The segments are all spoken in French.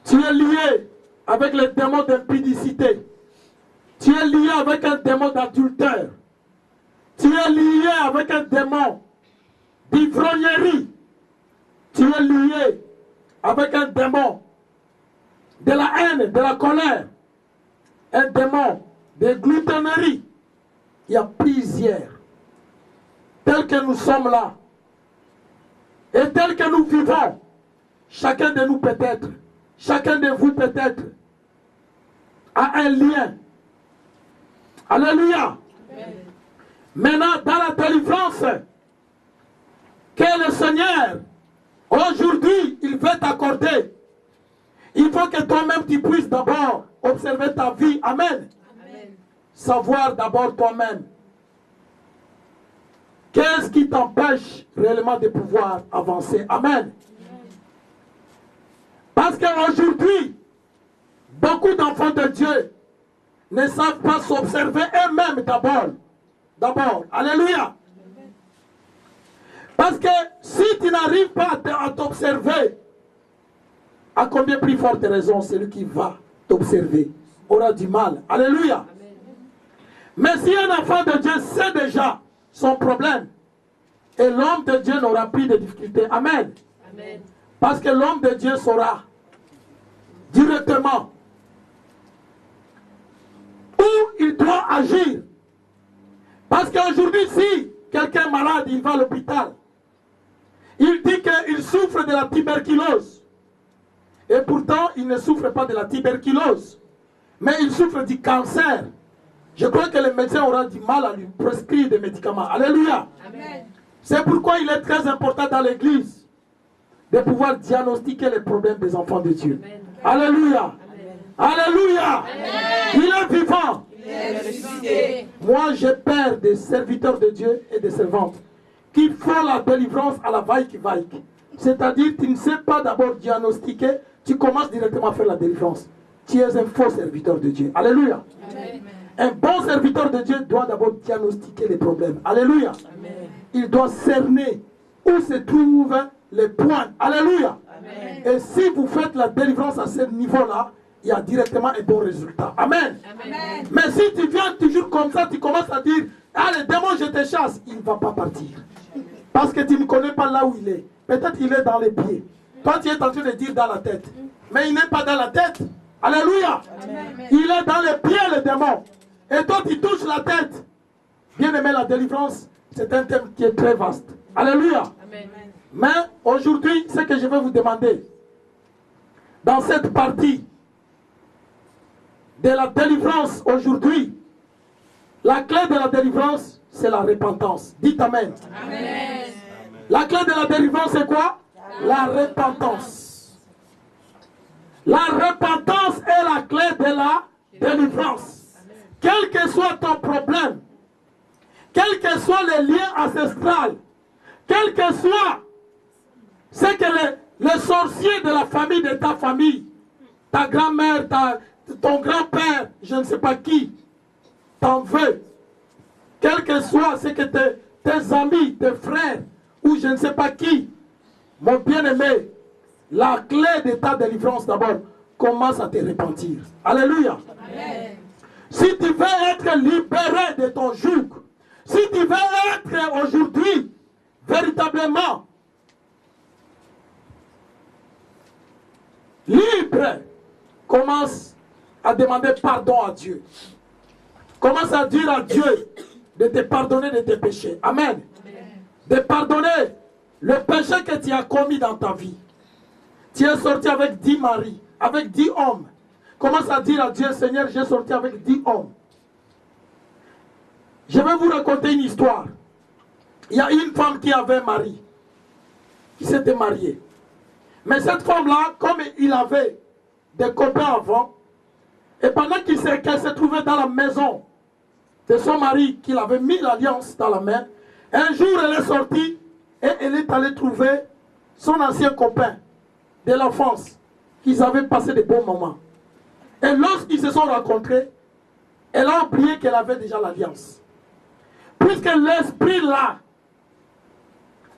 Tu es lié avec les démons d'impudicité. Tu es lié avec un démon d'adultère. Tu es lié avec un démon d'ivrognerie. Tu es lié avec un démon de la haine, de la colère. Un démon de gloutonnerie. Il y a plusieurs. Tels que nous sommes là. Et tels que nous vivons. Chacun de nous peut-être. Chacun de vous peut-être. A un lien. Alléluia. Amen. Maintenant, dans la délivrance que le Seigneur, aujourd'hui, il veut t'accorder, il faut que toi-même tu puisses d'abord observer ta vie. Amen. Amen. Savoir d'abord toi-même. Qu'est-ce qui t'empêche réellement de pouvoir avancer? Amen. Parce qu'aujourd'hui, beaucoup d'enfants de Dieu ne savent pas s'observer eux-mêmes d'abord. D'abord. Alléluia. Parce que si tu n'arrives pas à t'observer, à combien plus forte raison celui qui va t'observer aura du mal. Alléluia. Mais si un enfant de Dieu sait déjà son problème, et l'homme de Dieu n'aura plus de difficultés. Amen. Amen. Parce que l'homme de Dieu saura directement où il doit agir. Parce qu'aujourd'hui, si quelqu'un est malade, il va à l'hôpital, il dit qu'il souffre de la tuberculose. Et pourtant, il ne souffre pas de la tuberculose, mais il souffre du cancer. Je crois que le médecin aura du mal à lui prescrire des médicaments. Alléluia. Amen. C'est pourquoi il est très important dans l'église de pouvoir diagnostiquer les problèmes des enfants de Dieu. Amen. Alléluia. Amen. Alléluia. Amen. Il est vivant. Il est ressuscité. Moi, j'ai peur des serviteurs de Dieu et des servantes qui font la délivrance à la vaille-vaille. C'est-à-dire, tu ne sais pas d'abord diagnostiquer, tu commences directement à faire la délivrance. Tu es un faux serviteur de Dieu. Alléluia. Amen. Un bon serviteur de Dieu doit d'abord diagnostiquer les problèmes. Alléluia. Amen. Il doit cerner où se trouvent les points. Alléluia. Amen. Et si vous faites la délivrance à ce niveau-là, il y a directement un bon résultat. Amen. Amen. Mais si tu viens toujours comme ça, tu commences à dire, ah, le démon, je te chasse, il ne va pas partir. Parce que tu ne connais pas là où il est. Peut-être qu'il est dans les pieds. Toi, tu es en train de dire dans la tête. Mais il n'est pas dans la tête. Alléluia. Amen. Il est dans les pieds, le démon. Et toi, tu touches la tête. Bien aimé, la délivrance, c'est un thème qui est très vaste. Alléluia. Amen. Mais aujourd'hui, ce que je vais vous demander, dans cette partie de la délivrance aujourd'hui, la clé de la délivrance, c'est la repentance. Dites Amen. Amen. La clé de la délivrance, c'est quoi? La repentance. La repentance est la clé de la délivrance. Quel que soit ton problème, quels que soient les liens ancestrales, quel que soit ce que les sorciers de la famille, de ta famille, ta grand-mère, ton grand-père, je ne sais pas qui, t'en veut, quel que soit ce que tes amis, tes frères, ou je ne sais pas qui, mon bien-aimé, la clé de ta délivrance d'abord, commence à te repentir. Alléluia. Amen. Si tu veux être libéré de ton joug, si tu veux être aujourd'hui véritablement libre, commence à demander pardon à Dieu. Commence à dire à Dieu de te pardonner de tes péchés. Amen. De pardonner le péché que tu as commis dans ta vie. Tu es sorti avec 10 maris, avec 10 hommes. Commence à dire à Dieu, Seigneur, j'ai sorti avec 10 hommes. Je vais vous raconter une histoire. Il y a une femme qui avait un mari, qui s'était mariée. Mais cette femme-là, comme il avait des copains avant, et pendant qu'elle se trouvait dans la maison de son mari, qu'il avait mis l'alliance dans la main, un jour elle est sortie et elle est allée trouver son ancien copain de l'enfance, qu'ils avaient passé de bons moments. Et lorsqu'ils se sont rencontrés, elle a oublié qu'elle avait déjà l'alliance. Puisque l'esprit là,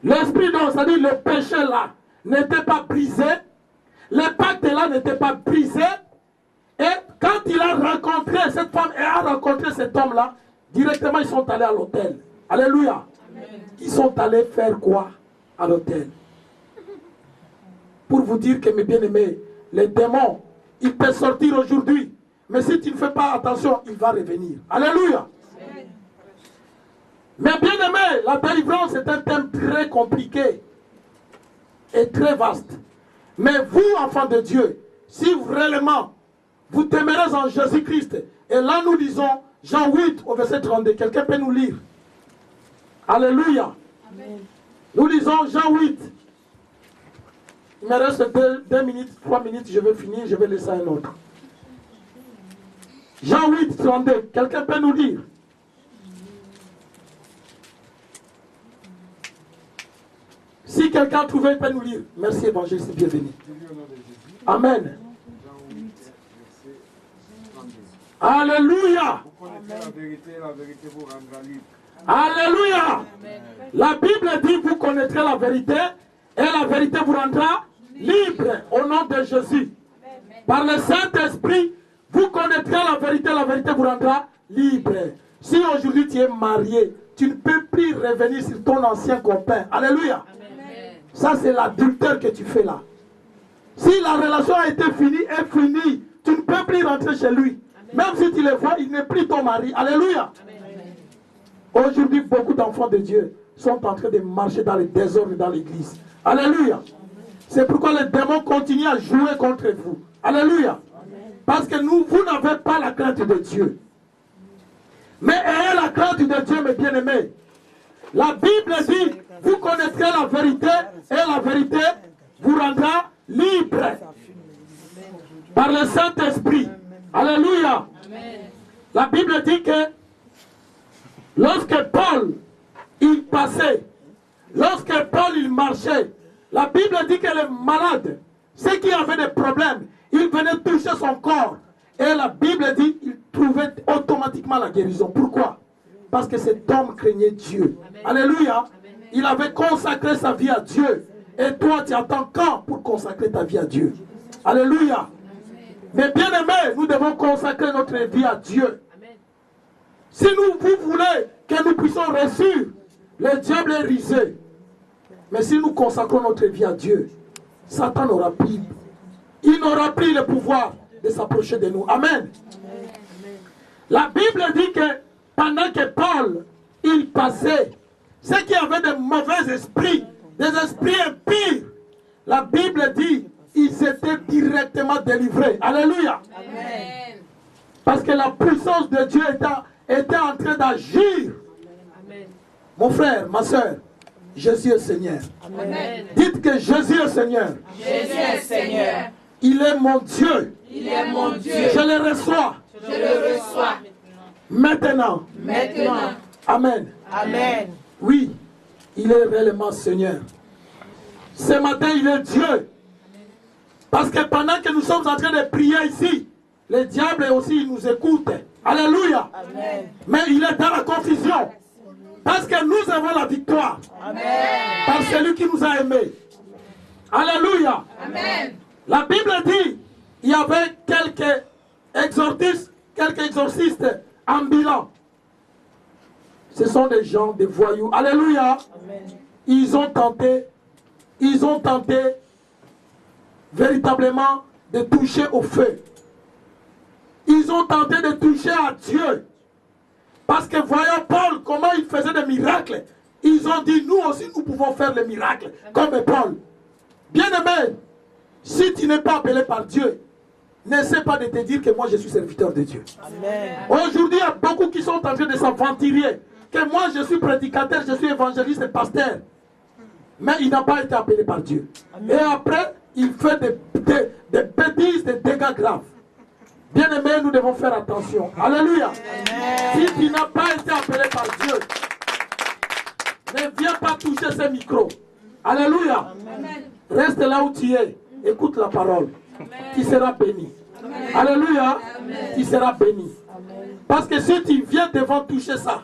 l'esprit non, c'est-à-dire le péché là, n'était pas brisé, les pactes-là n'étaient pas brisés. Et quand il a rencontré cette femme et a rencontré cet homme-là, directement ils sont allés à l'hôtel. Alléluia. Amen. Ils sont allés faire quoi à l'hôtel? Pour vous dire que mes bien-aimés, les démons, ils peuvent sortir aujourd'hui. Mais si tu ne fais pas attention, il va revenir. Alléluia. Amen. Mais bien-aimés, la délivrance est un thème très compliqué et très vaste. Mais vous, enfants de Dieu, si réellement vous demeurez en Jésus-Christ, et là nous lisons Jean 8 au verset 32, quelqu'un peut nous lire? Alléluia. Amen. Nous lisons Jean 8. Il me reste 2 minutes, 3 minutes, je vais finir, je vais laisser un autre. Jean 8, 32, quelqu'un peut nous lire? Si quelqu'un trouvait, il peut nous lire. Merci évangéliste, bienvenue. Amen. Alléluia. Vous connaîtrez la vérité vous rendra libre. Alléluia. La Bible dit, vous connaîtrez la vérité et la vérité vous rendra libre au nom de Jésus. Par le Saint-Esprit, vous connaîtrez la vérité vous rendra libre. Si aujourd'hui tu es marié, tu ne peux plus revenir sur ton ancien copain. Alléluia. Ça c'est l'adultère que tu fais là. Si la relation a été finie, est finie, tu ne peux plus rentrer chez lui. Même si tu le vois, il n'est plus ton mari. Alléluia. Aujourd'hui, beaucoup d'enfants de Dieu sont en train de marcher dans les désordres dans l'église. Alléluia. C'est pourquoi les démons continuent à jouer contre vous. Alléluia. Parce que vous n'avez pas la crainte de Dieu. Mais ayez la crainte de Dieu, mes bien-aimés. La Bible dit, vous connaîtrez la vérité et la vérité vous rendra libre. Par le Saint-Esprit. Alléluia. Amen. La Bible dit que lorsque Paul, il passait, lorsque Paul, il marchait, la Bible dit que les malades, ceux qui avaient des problèmes, ils venaient toucher son corps. Et la Bible dit qu'il trouvait automatiquement la guérison. Pourquoi? Parce que cet homme craignait Dieu. Amen. Alléluia. Amen. Il avait consacré sa vie à Dieu. Et toi, tu attends quand pour consacrer ta vie à Dieu? Alléluia. Mais bien aimés, nous devons consacrer notre vie à Dieu. Amen. Si vous voulez que nous puissions réussir, le diable est risé. Mais si nous consacrons notre vie à Dieu, Satan n'aura plus. Il n'aura plus le pouvoir de s'approcher de nous. Amen. Amen. La Bible dit que pendant que Paul, il passait, ceux qui avaient de mauvais esprits, des esprits impurs, la Bible dit, ils étaient directement délivrés. Alléluia. Amen. Parce que la puissance de Dieu était en train d'agir. Mon frère, ma soeur, Jésus est Seigneur. Amen. Dites que Jésus est Seigneur. Jésus est Seigneur. Il est mon Dieu. Il est mon Dieu. Je le reçois. Je le reçois. Maintenant. Maintenant. Amen. Amen. Oui, il est réellement Seigneur. Ce matin, il est Dieu. Parce que pendant que nous sommes en train de prier ici, le diable aussi il nous écoute. Alléluia. Amen. Mais il est dans la confusion. Parce que nous avons la victoire. Amen. Par celui qui nous a aimés. Alléluia. Amen. La Bible dit, il y avait quelques exorcistes ambulants. Ce sont des gens, des voyous. Alléluia. Amen. Ils ont tenté véritablement de toucher au feu. Ils ont tenté de toucher à Dieu. Parce que voyant Paul, comment il faisait des miracles, ils ont dit, nous aussi nous pouvons faire les miracles, comme Paul. Bien-aimé, si tu n'es pas appelé par Dieu, n'essaie pas de te dire que moi je suis serviteur de Dieu. Aujourd'hui, il y a beaucoup qui sont en train de s'aventurer, que moi je suis prédicateur, je suis évangéliste et pasteur. Mais il n'a pas été appelé par Dieu. Amen. Et après, il fait des bêtises, des dégâts graves. Bien aimé, nous devons faire attention. Alléluia. Amen. Si tu n'as pas été appelé par Dieu, ne viens pas toucher ces micros. Alléluia. Amen. Reste là où tu es. Écoute la parole. Amen. Tu seras béni. Amen. Alléluia. Amen. Tu seras béni. Amen. Parce que si tu viens devant toucher ça,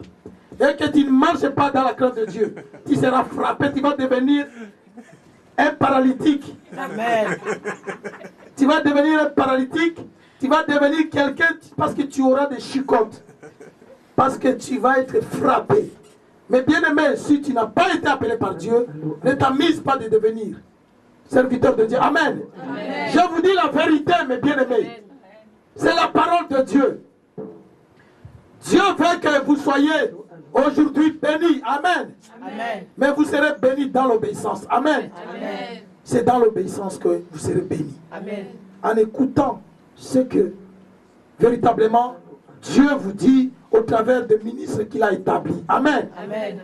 et que tu ne marches pas dans la crainte de Dieu, tu seras frappé, tu vas devenir un paralytique. Amen. Tu vas devenir un paralytique. Tu vas devenir quelqu'un parce que tu auras des chicottes. Parce que tu vas être frappé. Mais bien aimé, si tu n'as pas été appelé par Dieu, ne t'amise pas de devenir serviteur de Dieu. Amen. Amen. Je vous dis la vérité, mes bien-aimés. C'est la parole de Dieu. Dieu veut que vous soyez aujourd'hui bénis. Amen. Amen. Mais vous serez bénis dans l'obéissance. Amen. Amen. C'est dans l'obéissance que vous serez bénis. Amen. En écoutant ce que véritablement Dieu vous dit au travers des ministres qu'il a établis. Amen. Amen.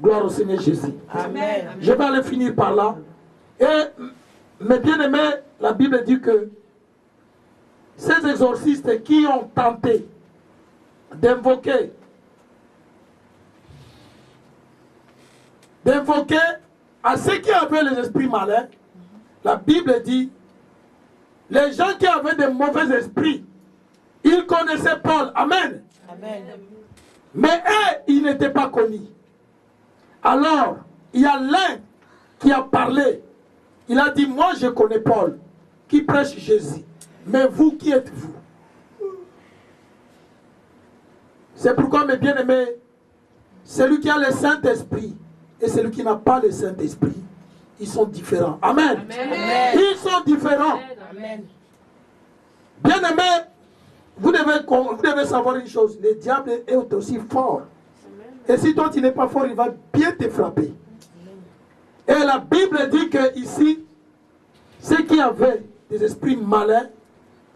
Gloire au Seigneur Jésus. Amen. Je vais aller finir par là. Et mes bien-aimés, la Bible dit que ces exorcistes qui ont tenté d'invoquer à ceux qui avaient les esprits malins, la Bible dit, les gens qui avaient des mauvais esprits, ils connaissaient Paul. Amen. Amen. Mais eux, ils n'étaient pas connus. Alors, il y a l'un qui a parlé. Il a dit, moi je connais Paul, qui prêche Jésus. Mais vous, qui êtes-vous? C'est pourquoi, mes bien-aimés, celui qui a le Saint-Esprit et celui qui n'a pas le Saint-Esprit, ils sont différents. Amen. Amen. Ils sont différents. Amen. Bien-aimés, vous devez savoir une chose. Le diable est aussi fort. Et si toi tu n'es pas fort, il va bien te frapper. Et la Bible dit que ici, ceux qui avaient des esprits malins,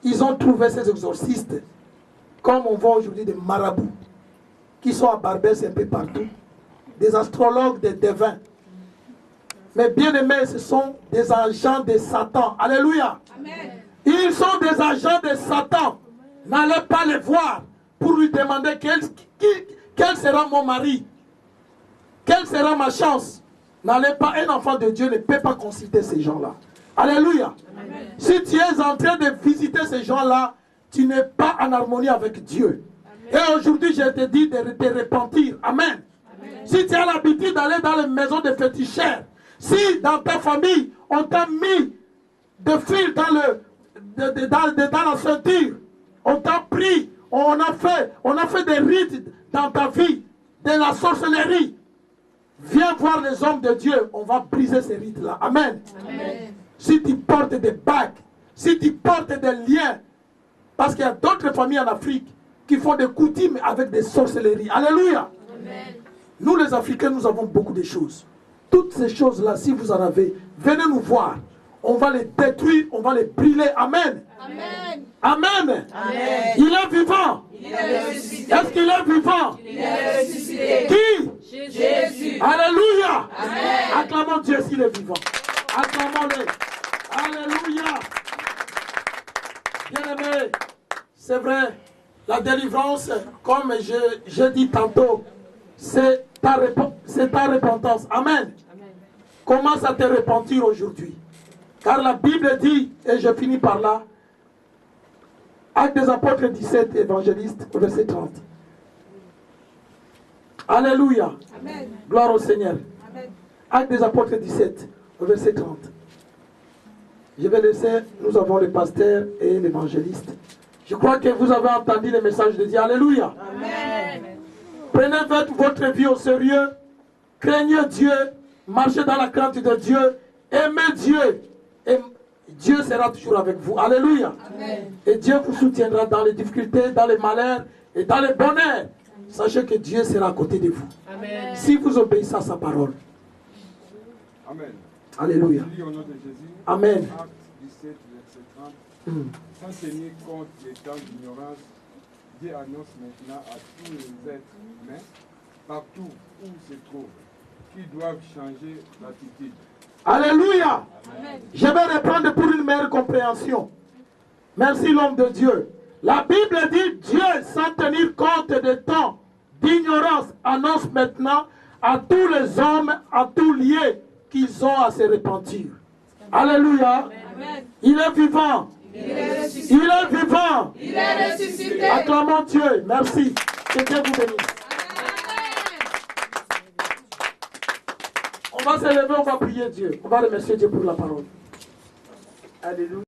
ils ont trouvé ces exorcistes, comme on voit aujourd'hui des marabouts, qui sont à Barbès un peu partout, des astrologues, des devins. Mais bien aimés, ce sont des agents de Satan. Alléluia. Amen. Ils sont des agents de Satan. N'allez pas les voir pour lui demander quel sera mon mari, quelle sera ma chance. N'allez pas, un enfant de Dieu ne peut pas consulter ces gens-là. Alléluia. Amen. Si tu es en train de visiter ces gens-là, tu n'es pas en harmonie avec Dieu. Amen. Et aujourd'hui, je te dis de te repentir. Amen. Amen. Si tu as l'habitude d'aller dans les maisons de féticheurs, si dans ta famille, on t'a mis des fils dans la ceinture, on t'a pris, on a fait des rites dans ta vie, de la sorcellerie. Viens voir les hommes de Dieu, on va briser ces rites-là. Amen. Amen. Si tu portes des bagues, si tu portes des liens, parce qu'il y a d'autres familles en Afrique qui font des coutumes avec des sorcelleries. Alléluia. Amen. Nous les Africains, nous avons beaucoup de choses. Toutes ces choses-là, si vous en avez, venez nous voir. On va les détruire, on va les brûler. Amen. Amen. Amen. Amen. Il est vivant. Il est ressuscité. Est-ce qu'il est vivant? Il est ressuscité. Qui? Jésus. Alléluia. Amen. Acclamons Dieu s'il est vivant. Acclamons-le. Alléluia. Bien-aimé, c'est vrai, la délivrance, comme je dis tantôt, c'est ta repentance. Amen. Commence à te repentir aujourd'hui. Car la Bible dit, et je finis par là, Actes des Apôtres 17, évangéliste, verset 30. Alléluia. Amen. Gloire au Seigneur. Amen. Actes des Apôtres 17, verset 30. Je vais laisser, nous avons le pasteur et l'évangéliste. Je crois que vous avez entendu le message de Dieu. Alléluia. Amen. Prenez votre vie au sérieux. Craignez Dieu. Marchez dans la crainte de Dieu. Aimez Dieu. Et Dieu sera toujours avec vous. Alléluia. Amen. Et Dieu vous soutiendra dans les difficultés, dans les malheurs et dans les bonheurs. Sachez que Dieu sera à côté de vous. Amen. Si vous obéissez à sa parole. Amen. Alléluia. Je lis au nom de Jésus. Amen. Acte 17, verset 30. Sans tenir compte des temps d'ignorance, Dieu annonce maintenant à tous les êtres humains, partout où ils se trouvent, qu'ils doivent changer d'attitude. Alléluia. Amen. Je vais reprendre pour une meilleure compréhension. Merci l'homme de Dieu. La Bible dit Dieu, sans tenir compte des temps d'ignorance, annonce maintenant à tous les hommes, à tous liés, qu'ils ont à se repentir. Alléluia. Amen. Il est vivant. Il est ressuscité. Il est vivant. Il est ressuscité. Acclamons Dieu. Merci. Que Dieu vous bénisse. On va se lever, on va prier Dieu. On va remercier Dieu pour la parole. Alléluia.